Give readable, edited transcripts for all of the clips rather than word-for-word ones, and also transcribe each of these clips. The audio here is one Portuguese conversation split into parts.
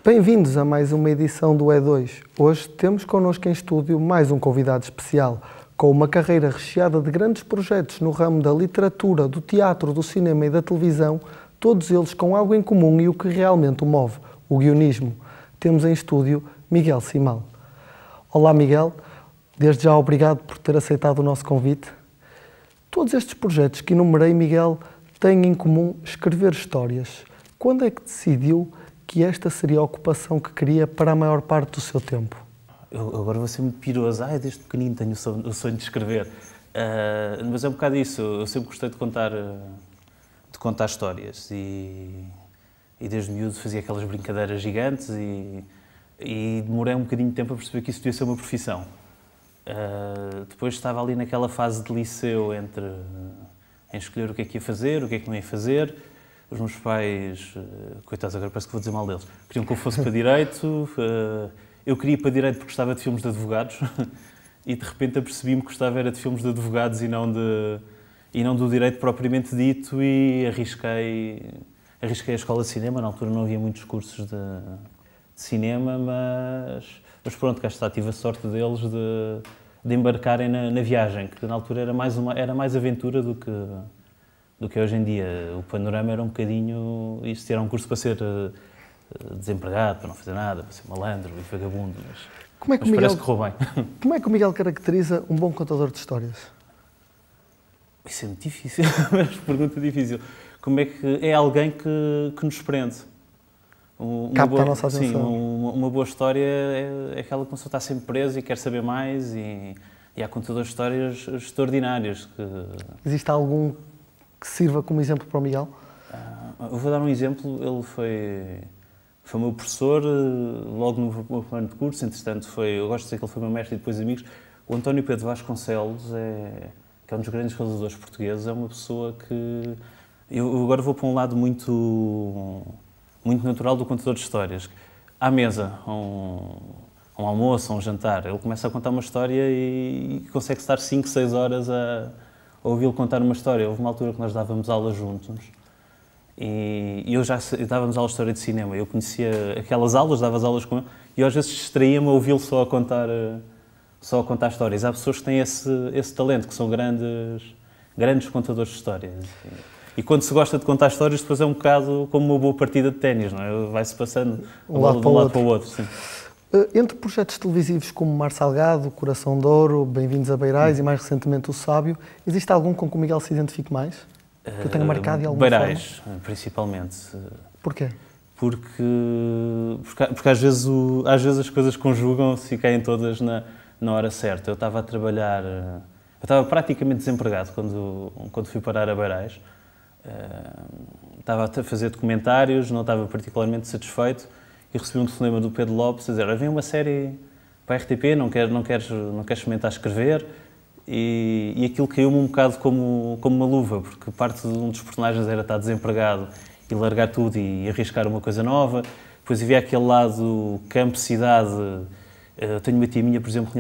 Bem-vindos a mais uma edição do E2. Hoje temos connosco em estúdio mais um convidado especial, com uma carreira recheada de grandes projetos no ramo da literatura, do teatro, do cinema e da televisão, todos eles com algo em comum e o que realmente o move, o guionismo. Temos em estúdio Miguel Simão. Olá, Miguel. Desde já obrigado por ter aceitado o nosso convite. Todos estes projetos que enumerei, Miguel, têm em comum escrever histórias. Quando é que decidiu que esta seria a ocupação que queria para a maior parte do seu tempo? Eu agora vou ser muito piroso. Desde pequenino tenho o sonho de escrever. Mas é um bocado isso. Eu sempre gostei de contar histórias. E desde miúdo fazia aquelas brincadeiras gigantes e demorei um bocadinho de tempo a perceber que isso devia ser uma profissão. Depois estava ali naquela fase de liceu em escolher o que é que ia fazer, o que é que não ia fazer. Os meus pais, coitados, agora parece que vou dizer mal deles, queriam que eu fosse para Direito. Eu queria ir para Direito porque gostava de filmes de advogados e de repente apercebi-me que gostava era de filmes de advogados e não do Direito propriamente dito e arrisquei a escola de cinema. Na altura não havia muitos cursos de cinema, mas pronto, cá está, tive a sorte deles de embarcarem na viagem, que na altura era mais aventura do que hoje em dia. O panorama era um bocadinho isto, era um curso para ser desempregado, para não fazer nada, para ser malandro e vagabundo, mas parece que correu bem. Como é que o Miguel caracteriza um bom contador de histórias? Isso é muito difícil, mas pergunta difícil. Como é que é alguém que nos prende? Capta a nossa atenção. Sim, uma boa história é aquela que a pessoa está sempre presa e quer saber mais e há contadores de histórias extraordinários. Existe algum que sirva como exemplo para o Miguel? Eu vou dar um exemplo. Ele foi meu professor logo no meu plano de curso. Entretanto, eu gosto de dizer que ele foi meu mestre e depois amigos. O António Pedro Vasconcelos, que é um dos grandes realizadores portugueses, é uma pessoa que... Eu agora vou para um lado muito natural do contador de histórias. À mesa, um almoço, um jantar, ele começa a contar uma história e consegue estar 5, 6 horas a ouvi-lo contar uma história. Houve uma altura que nós dávamos aulas juntos e eu dávamos aulas de história de cinema. Eu conhecia aquelas aulas, dava as aulas com ele e eu às vezes distraía-me a ouvi-lo só a contar histórias. Há pessoas que têm esse talento, que são grandes contadores de histórias. E quando se gosta de contar histórias, depois é um bocado como uma boa partida de ténis, não é? Vai-se passando de um lado para o outro. Sim. Entre projetos televisivos como Mar Salgado, Coração de Ouro, Bem-vindos a Beirais e mais recentemente O Sábio, existe algum com que o Miguel se identifique mais? Que eu tenha marcado de alguma Beirais, forma? principalmente. Porquê? Porque às vezes as coisas conjugam-se e caem todas na hora certa. Eu estava a trabalhar, eu estava praticamente desempregado quando fui parar a Beirais. Estava a fazer documentários, não estava particularmente satisfeito e recebi um telefonema do Pedro Lopes a dizer: vem uma série para a RTP, não queres experimentar escrever? E aquilo caiu-me um bocado como uma luva, porque parte de um dos personagens era estar desempregado e largar tudo e arriscar uma coisa nova. Depois havia aquele lado campo-cidade. Eu tenho uma tia minha, por exemplo, que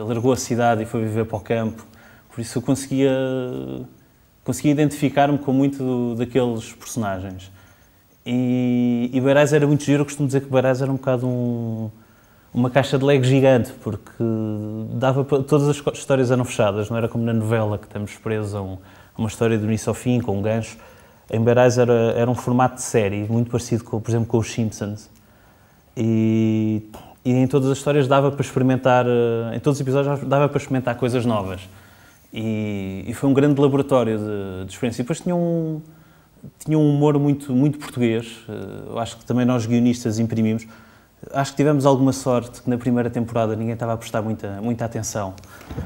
largou a cidade e foi viver para o campo. Por isso eu conseguia identificar-me com muito daqueles personagens. E Beirais era muito giro. Eu costumo dizer que Beirais era um bocado uma caixa de Lego gigante, porque todas as histórias eram fechadas, não era como na novela, que estamos presos a uma história do início ao fim, com um gancho. Em Beirais era um formato de série, muito parecido, por exemplo, com os Simpsons. E em todas as histórias dava para experimentar, em todos os episódios dava para experimentar coisas novas. E foi um grande laboratório de experiência. E depois tinha um humor muito, muito português. Eu acho que também nós guionistas imprimimos. Acho que tivemos alguma sorte que na primeira temporada ninguém estava a prestar muita atenção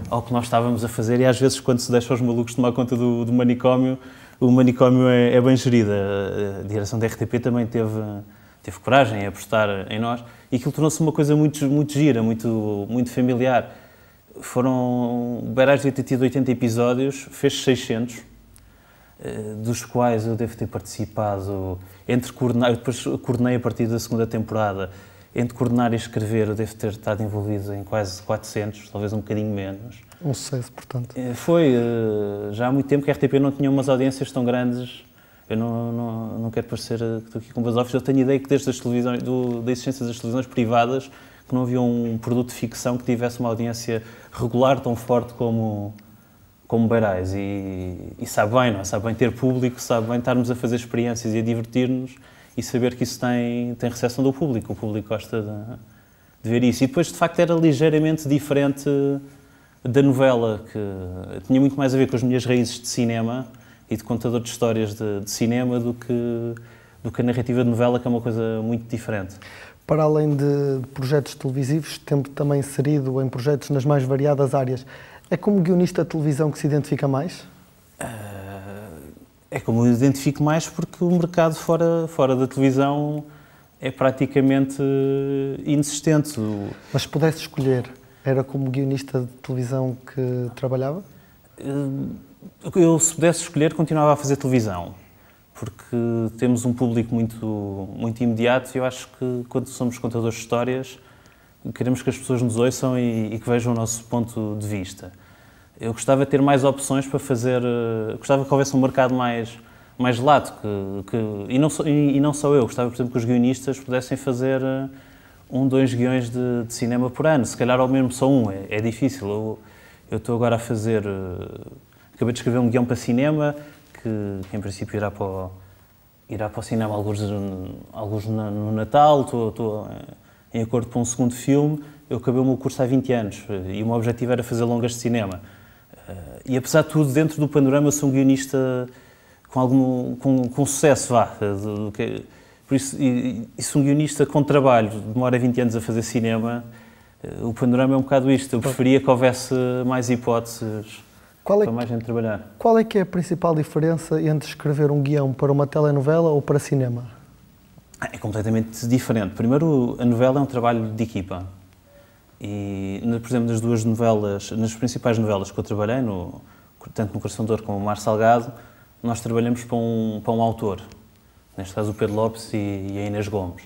ao que nós estávamos a fazer e às vezes quando se deixa os malucos tomar conta do manicómio, o manicómio é bem gerido. A direção da RTP também teve coragem em apostar em nós e aquilo tornou-se uma coisa muito, muito gira, muito, muito familiar. Beirais devia ter tido 80 episódios, fez 600, dos quais eu devo ter participado eu depois coordenei a partir da segunda temporada, entre coordenar e escrever eu devo ter estado envolvido em quase 400, talvez um bocadinho menos. Um sucesso, portanto. Foi já há muito tempo que a RTP não tinha umas audiências tão grandes Eu não quero parecer que estou aqui com basófilos. Eu tenho a ideia que desde as televisões, da existência das televisões privadas, que não havia um produto de ficção que tivesse uma audiência regular tão forte como Beirais. E sabe bem, não é? Sabe bem ter público, sabe bem estarmos a fazer experiências e a divertir-nos e saber que isso tem recepção do público. O público gosta de ver isso. E depois, de facto, era ligeiramente diferente da novela, que tinha muito mais a ver com as minhas raízes de cinema e de contador de histórias de cinema do que a narrativa de novela, que é uma coisa muito diferente. Para além de projetos televisivos, tem também inserido em projetos nas mais variadas áreas. É como guionista de televisão que se identifica mais? É como eu identifico mais porque o mercado fora da televisão é praticamente inexistente. Mas se pudesse escolher, era como guionista de televisão que trabalhava? Eu, se pudesse escolher, continuava a fazer televisão, porque temos um público muito imediato e eu acho que, quando somos contadores de histórias, queremos que as pessoas nos ouçam e que vejam o nosso ponto de vista. Eu gostava de ter mais opções para fazer... Gostava que houvesse um mercado mais lato, e não só eu. Gostava, por exemplo, que os guionistas pudessem fazer 2 guiões de cinema por ano, se calhar ao mesmo só um. É difícil. Eu estou agora a fazer... Acabei de escrever um guião para cinema, que em princípio irá para o cinema alguns no Natal. Estou em acordo para um segundo filme. Eu acabei o meu curso há 20 anos e o meu objetivo era fazer longas de cinema. E apesar de tudo, dentro do panorama, sou um guionista com sucesso, vá. Por isso, e se um guionista com trabalho demora 20 anos a fazer cinema, o panorama é um bocado isto. Eu preferia que houvesse mais hipóteses para mais gente trabalhar. Qual é que é a principal diferença entre escrever um guião para uma telenovela ou para cinema? É completamente diferente. Primeiro, a novela é um trabalho de equipa. E, por exemplo, nas principais novelas que eu trabalhei, tanto no Coração de Ouro como no Mar Salgado, nós trabalhamos para um autor. Neste caso, o Pedro Lopes e a Inês Gomes.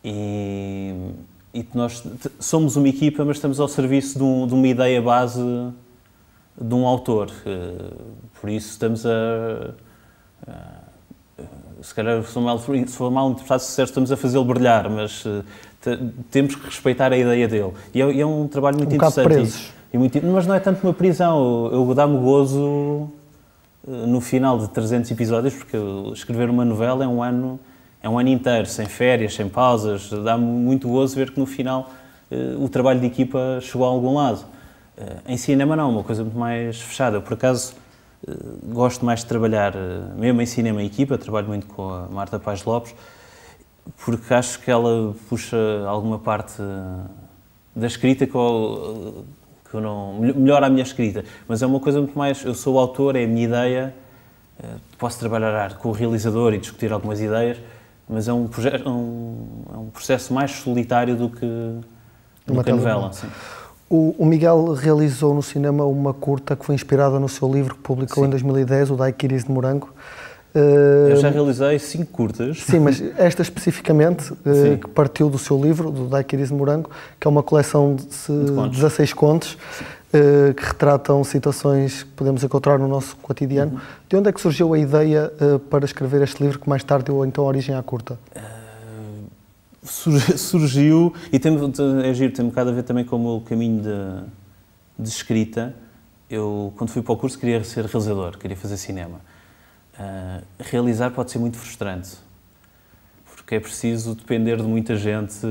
E nós somos uma equipa, mas estamos ao serviço de uma ideia base de um autor. Por isso estamos se calhar, se for mal interpretado, estamos a fazê-lo brilhar, mas temos que respeitar a ideia dele. E é um trabalho muito interessante. Mas não é tanto uma prisão. Eu dá-me gozo no final de 300 episódios, porque escrever uma novela é um ano inteiro, sem férias, sem pausas. Dá-me muito gozo ver que no final o trabalho de equipa chegou a algum lado. Em cinema não, uma coisa muito mais fechada. Eu, por acaso, gosto mais de trabalhar, mesmo em cinema em equipa, trabalho muito com a Marta Paz Lopes, porque acho que ela puxa alguma parte da escrita que eu não... melhora a minha escrita. Mas é uma coisa muito mais... Eu sou o autor, é a minha ideia, posso trabalhar com o realizador e discutir algumas ideias, mas é um processo mais solitário do que a novela. Sim. O Miguel realizou no cinema uma curta que foi inspirada no seu livro que publicou em 2010, o Daiquiris de Morango. Eu já realizei 5 curtas. Sim, mas esta especificamente, que partiu do seu livro, do Daiquiris de Morango, que é uma coleção de 16 contos, que retratam situações que podemos encontrar no nosso cotidiano. De onde é que surgiu a ideia para escrever este livro, que mais tarde deu então origem à curta? Surgiu, e é giro, tem um bocado a ver também com o meu caminho de escrita. Eu, quando fui para o curso, queria ser realizador, queria fazer cinema. Realizar pode ser muito frustrante, porque é preciso depender de muita gente,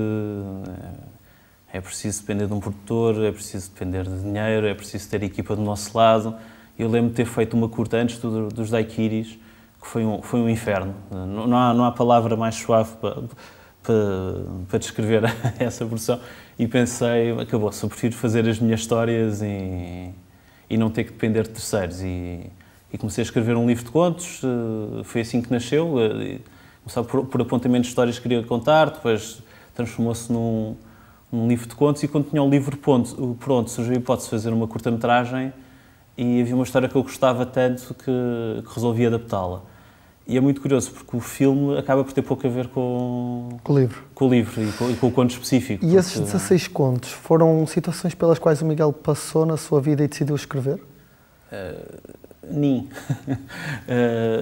é preciso depender de um produtor, é preciso depender de dinheiro, é preciso ter a equipa do nosso lado. Eu lembro de ter feito uma curta antes dos Daiquiris, que foi um inferno. Não há palavra mais suave para descrever essa produção, e pensei, acabou-se, eu prefiro fazer as minhas histórias e não ter que depender de terceiros. E comecei a escrever um livro de contos, foi assim que nasceu. Começava por apontamentos de histórias que queria contar, depois transformou-se num livro de contos, e quando tinha o livro pronto, surgiu a hipótese de fazer uma curta-metragem, e havia uma história que eu gostava tanto que resolvi adaptá-la. E é muito curioso, porque o filme acaba por ter pouco a ver com o livro e com o conto específico. E esses 16 contos foram situações pelas quais o Miguel passou na sua vida e decidiu escrever?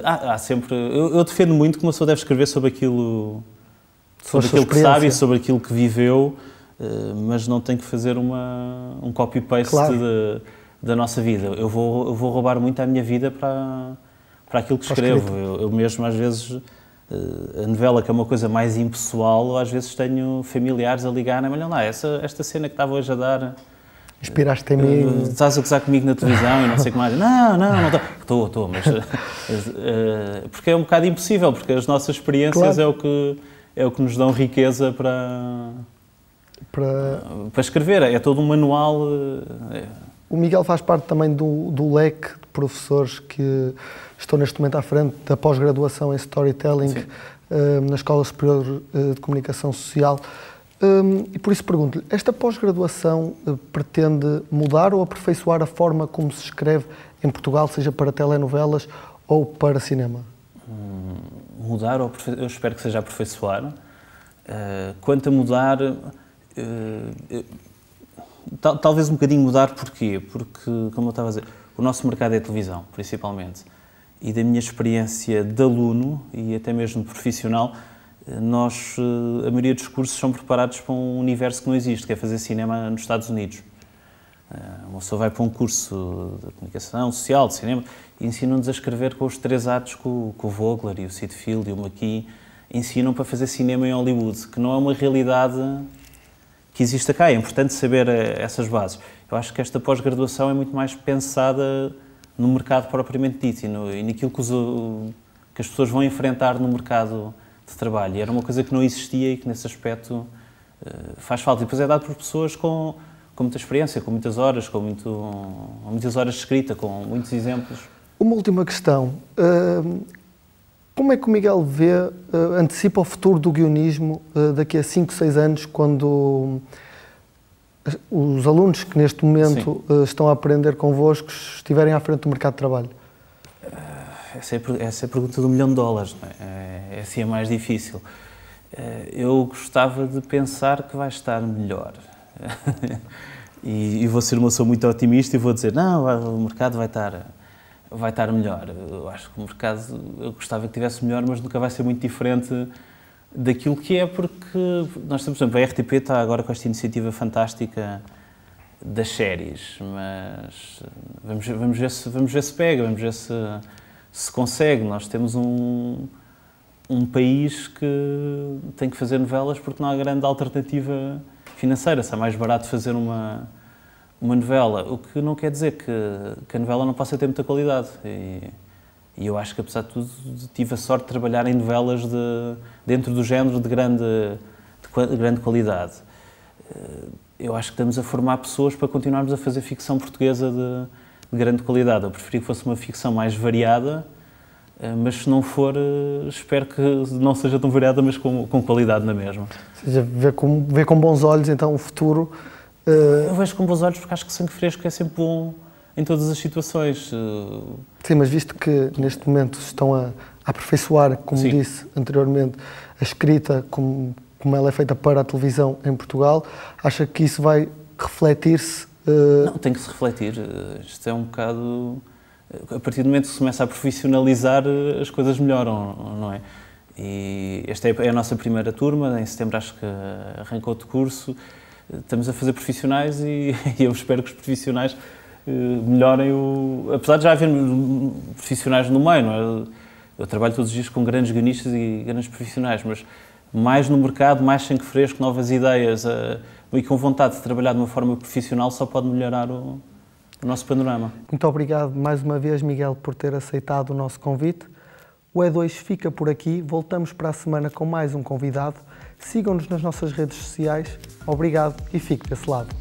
Há sempre... Eu defendo muito que uma pessoa deve escrever sobre aquilo que sabe e sobre aquilo que viveu, mas não tem que fazer um copy-paste da nossa vida. Eu vou roubar muito a minha vida para aquilo que escrevo. Eu mesmo, às vezes, a novela, que é uma coisa mais impessoal, às vezes tenho familiares a ligarem, olha lá, esta cena que estava hoje a dar... Inspiraste em mim. Estás a gozar comigo na televisão e não sei o que mais. Não estou, mas... porque é um bocado impossível, porque as nossas experiências é o que nos dão riqueza para escrever. É todo um manual... O Miguel faz parte também do leque de professores que estão neste momento à frente da pós-graduação em Storytelling na Escola Superior de Comunicação Social. E por isso pergunto-lhe, esta pós-graduação pretende mudar ou aperfeiçoar a forma como se escreve em Portugal, seja para telenovelas ou para cinema? Mudar, eu espero que seja aperfeiçoar. Quanto a mudar, talvez um bocadinho mudar, porquê? Porque, como eu estava a dizer, o nosso mercado é a televisão, principalmente. E da minha experiência de aluno e até mesmo profissional, a maioria dos cursos são preparados para um universo que não existe, que é fazer cinema nos Estados Unidos. Uma pessoa vai para um curso de comunicação social, de cinema, e ensinam-nos a escrever com os 3 atos que o Vogler e o Sid Field e o McKee ensinam para fazer cinema em Hollywood, que não é uma realidade que existe cá. É importante saber essas bases. Eu acho que esta pós-graduação é muito mais pensada no mercado propriamente dito e naquilo que as pessoas vão enfrentar no mercado de trabalho. E era uma coisa que não existia e que, nesse aspecto, faz falta. E depois é dado por pessoas com muita experiência, com muitas horas, com muitas horas de escrita, com muitos exemplos. Uma última questão. Como é que o Miguel antecipa o futuro do guionismo daqui a 5, 6 anos, quando os alunos que neste momento estão a aprender convosco estiverem à frente do mercado de trabalho? Essa é a pergunta do $1 milhão, não é? É assim a mais difícil. Eu gostava de pensar que vai estar melhor. E vou ser uma pessoa muito otimista e vou dizer, não, o mercado vai estar melhor. Eu acho que o mercado, eu gostava que estivesse melhor, mas nunca vai ser muito diferente daquilo que é, porque nós temos, por exemplo, a RTP está agora com esta iniciativa fantástica das séries, mas vamos ver se pega, vamos ver se consegue. Nós temos um país que tem que fazer novelas porque não há grande alternativa financeira. Se é mais barato fazer uma novela, o que não quer dizer que a novela não possa ter muita qualidade. E eu acho que, apesar de tudo, tive a sorte de trabalhar em novelas dentro do género de grande qualidade. Eu acho que estamos a formar pessoas para continuarmos a fazer ficção portuguesa de grande qualidade. Eu preferia que fosse uma ficção mais variada, mas se não for, espero que não seja tão variada, mas com qualidade na mesma. Ou seja, vê com bons olhos, então, o futuro... Eu vejo com bons olhos porque acho que sangue fresco é sempre bom em todas as situações. Sim, mas visto que neste momento estão a aperfeiçoar, como disse anteriormente, a escrita como ela é feita para a televisão em Portugal, acha que isso vai refletir-se? Não, tem que se refletir. Isto é um bocado... A partir do momento que se começa a profissionalizar, as coisas melhoram, não é? E esta é a nossa primeira turma, em setembro acho que arrancou de curso. Estamos a fazer profissionais e eu espero que os profissionais melhorem apesar de já haver profissionais no meio, não é? Eu trabalho todos os dias com grandes guionistas e grandes profissionais, mas mais no mercado, mais sangue fresco, novas ideias e com vontade de trabalhar de uma forma profissional só pode melhorar o nosso panorama. Muito obrigado mais uma vez, Miguel, por ter aceitado o nosso convite. O E2 fica por aqui, voltamos para a semana com mais um convidado. Sigam-nos nas nossas redes sociais. Obrigado e fique desse lado.